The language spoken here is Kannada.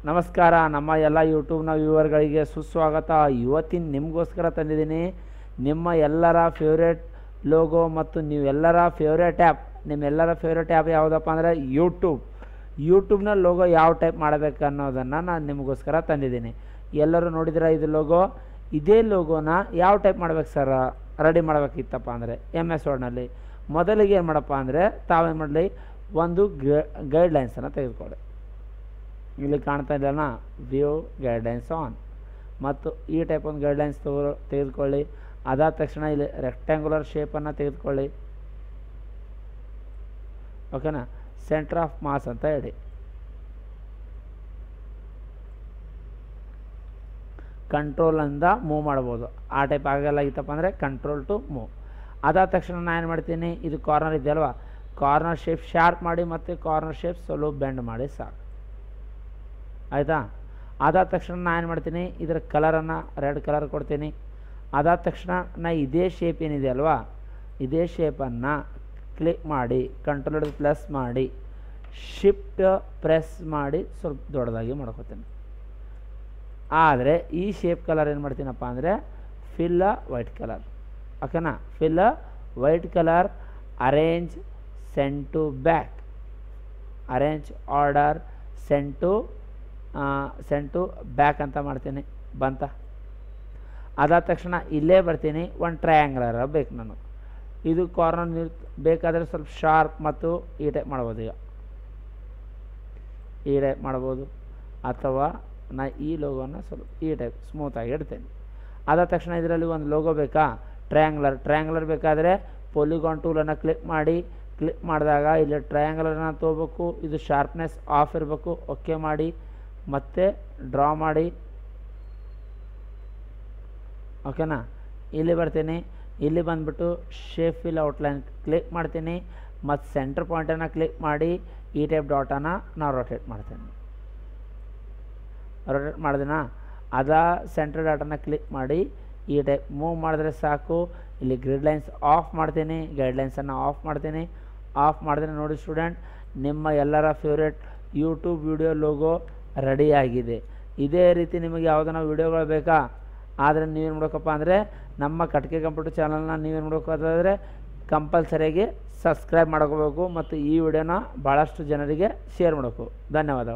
ನಮಸ್ಕಾರ ನಮ್ಮ ಎಲ್ಲ ಯೂಟ್ಯೂಬ್ನ ವ್ಯೂವರ್ಗಳಿಗೆ ಸುಸ್ವಾಗತ. ಇವತ್ತಿನ ನಿಮಗೋಸ್ಕರ ತಂದಿದ್ದೀನಿ ನಿಮ್ಮ ಎಲ್ಲರ ಫೇವ್ರೇಟ್ ಲೋಗೋ ಮತ್ತು ನೀವೆಲ್ಲರ ಫೇವ್ರೇಟ್ ಆ್ಯಪ್. ನಿಮ್ಮೆಲ್ಲರ ಫೇವ್ರೇಟ್ ಆ್ಯಪ್ ಯಾವುದಪ್ಪ ಅಂದರೆ ಯೂಟ್ಯೂಬ್ನ ಲೋಗೋ ಯಾವ ಟೈಪ್ ಮಾಡಬೇಕು ಅನ್ನೋದನ್ನು ನಾನು ನಿಮಗೋಸ್ಕರ ತಂದಿದ್ದೀನಿ. ಎಲ್ಲರೂ ನೋಡಿದ್ರೆ ಇದು ಲೋಗೋ. ಇದೇ ಲೋಗೋನ ಯಾವ ಟೈಪ್ ಮಾಡ್ಬೇಕು ಸರ್, ರೆಡಿ ಮಾಡಬೇಕಿತ್ತಪ್ಪ ಅಂದರೆ MS ವರ್ಡ್ನಲ್ಲಿ ಮೊದಲಿಗೆ ಏನು ಮಾಡಪ್ಪ ಅಂದರೆ ತಾವೇನು ಮಾಡಲಿ, ಒಂದು ಗೈಡ್ಲೈನ್ಸನ್ನು ತೆಗೆದುಕೊಳ್ಳಿ. ಇಲ್ಲಿ ಕಾಣ್ತಾ ಇಲ್ಲನ ವ್ಯೂ ಗೈಡ್ಲೈನ್ಸ್ ಆನ್, ಮತ್ತು ಈ ಟೈಪ್ ಒಂದು ಗೈಡ್ಲೈನ್ಸ್ ತೆಗೆದುಕೊಳ್ಳಿ. ಅದಾದ ತಕ್ಷಣ ಇಲ್ಲಿ ರೆಕ್ಟ್ಯಾಂಗುಲರ್ ಶೇಪನ್ನು ತೆಗೆದುಕೊಳ್ಳಿ. ಓಕೆನಾ. ಸೆಂಟರ್ ಆಫ್ ಮಾಸ್ ಅಂತ ಹೇಳಿ ಕಂಟ್ರೋಲಿಂದ ಮೂವ್ ಮಾಡ್ಬೋದು. ಆ ಟೈಪ್ ಆಗಲಾಗಿತ್ತಪ್ಪ ಅಂದರೆ ಕಂಟ್ರೋಲ್ ಟು ಮೂವ್. ಅದಾದ ತಕ್ಷಣ ನಾನು ಏನು ಮಾಡ್ತೀನಿ, ಇದು ಕಾರ್ನರ್ ಇದೆಯಲ್ವಾ, ಕಾರ್ನರ್ ಶೇಪ್ ಶಾರ್ಪ್ ಮಾಡಿ ಮತ್ತು ಕಾರ್ನರ್ ಶೇಪ್ ಸ್ವಲ್ಪ ಬೆಂಡ್ ಮಾಡಿ ಸಾಕು. ಆಯಿತಾ. ಅದಾದ ತಕ್ಷಣ ನಾನು ಏನು ಮಾಡ್ತೀನಿ, ಇದರ ಕಲರನ್ನು ರೆಡ್ ಕಲರ್ ಕೊಡ್ತೀನಿ. ಅದಾದ ತಕ್ಷಣ ನಾನು ಇದೇ ಶೇಪ್ ಏನಿದೆ ಅಲ್ವಾ, ಇದೇ ಶೇಪನ್ನು ಕ್ಲಿಕ್ ಮಾಡಿ ಕಂಟ್ರೋಲ್ ಪ್ಲಸ್ ಮಾಡಿ ಶಿಫ್ಟ್ ಪ್ರೆಸ್ ಮಾಡಿ ಸ್ವಲ್ಪ ದೊಡ್ಡದಾಗಿ ಮಾಡ್ಕೋತೀನಿ. ಆದರೆ ಈ ಶೇಪ್ ಕಲರ್ ಏನು ಮಾಡ್ತೀನಪ್ಪ ಅಂದರೆ ಫಿಲ್ ವೈಟ್ ಕಲರ್. ಓಕೆನಾ. Fill white colour, arrange send to back, arrange order send to back ಅಂತ ಮಾಡ್ತೀನಿ. ಬಂತ. ಅದಾದ ತಕ್ಷಣ ಇಲ್ಲೇ ಬರ್ತೀನಿ, ಒಂದು ಟ್ರಯಾಂಗ್ಲರ್ ಬೇಕು ನನಗೆ. ಇದು ಕಾರ್ನರ್ ಬೇಕಾದರೆ ಸ್ವಲ್ಪ ಶಾರ್ಪ್ ಮತ್ತು ಈ ಟೈಪ್ ಮಾಡ್ಬೋದು. ಈಗ ಈ ಟೈಪ್ ಮಾಡ್ಬೋದು, ಅಥವಾ ನಾ ಈ ಲೋಗೋನ ಸ್ವಲ್ಪ ಈ ಟೈಪ್ ಸ್ಮೂತಾಗಿ ಇಡ್ತೇನೆ. ಅದಾದ ತಕ್ಷಣ ಇದರಲ್ಲಿ ಒಂದು ಲೋಗೋ ಬೇಕಾ, ಟ್ರಯಾಂಗ್ಲರ್ ಬೇಕಾದರೆ ಪೊಲಿಗಾನ್ ಟೂಲನ್ನು ಕ್ಲಿಕ್ ಮಾಡಿದಾಗ ಇಲ್ಲಿ ಟ್ರಯಾಂಗ್ಲರ್ನ ತೊಗೋಬೇಕು. ಇದು ಶಾರ್ಪ್ನೆಸ್ ಆಫ್ ಇರಬೇಕು. ಓಕೆ ಮಾಡಿ ಮತ್ತೆ ಡ್ರಾ ಮಾಡಿ. ಓಕೆನಾ. ಇಲ್ಲಿ ಬರ್ತೀನಿ, ಇಲ್ಲಿ ಬಂದುಬಿಟ್ಟು ಶೇಪ್ ಫಿಲ್ ಔಟ್ಲೈನ್ ಕ್ಲಿಕ್ ಮಾಡ್ತೀನಿ ಮತ್ತು ಸೆಂಟರ್ ಪಾಯಿಂಟನ್ನು ಕ್ಲಿಕ್ ಮಾಡಿ ಈ ಟೈಪ್ ಡಾಟನ್ನು ನಾವು ರೊಟೇಟ್ ಮಾಡ್ತೇನೆ. ರೊಟೇಟ್ ಮಾಡಿದಿನಾ, ಅದಾ ಸೆಂಟರ್ ಡಾಟನ್ನು ಕ್ಲಿಕ್ ಮಾಡಿ ಈ ಟೈಪ್ ಮೂವ್ ಮಾಡಿದ್ರೆ ಸಾಕು. ಇಲ್ಲಿ ಗೈಡ್ಲೈನ್ಸ್ ಆಫ್ ಮಾಡ್ತೀನಿ, ಗೈಡ್ಲೈನ್ಸನ್ನು ಆಫ್ ಮಾಡ್ತೀನಿ. ಆಫ್ ಮಾಡಿದ್ರೆ ನೋಡಿ ಸ್ಟೂಡೆಂಟ್, ನಿಮ್ಮ ಎಲ್ಲರ ಫೇವ್ರೇಟ್ ಯೂಟ್ಯೂಬ್ ವಿಡಿಯೋ ಲೋಗೋ ರೆಡಿಯಾಗಿದೆ. ಇದೇ ರೀತಿ ನಿಮಗೆ ಯಾವುದನ್ನ ವೀಡಿಯೋಗಳು ಬೇಕಾ, ಆದರೆ ನೀವೇನು ಮಾಡಬೇಕಪ್ಪ ಅಂದರೆ ನಮ್ಮ ಕಟ್ಕೆ ಕಂಪ್ಯೂಟರ್ ಚಾನಲ್ನ ನೀವೇನು ಮಾಡಬೇಕಾದ್ರೆ ಕಂಪಲ್ಸರಿಯಾಗಿ ಸಬ್ಸ್ಕ್ರೈಬ್ ಮಾಡ್ಕೋಬೇಕು ಮತ್ತು ಈ ವಿಡಿಯೋನ ಭಾಳಷ್ಟು ಜನರಿಗೆ ಶೇರ್ ಮಾಡಬೇಕು. ಧನ್ಯವಾದಗಳು.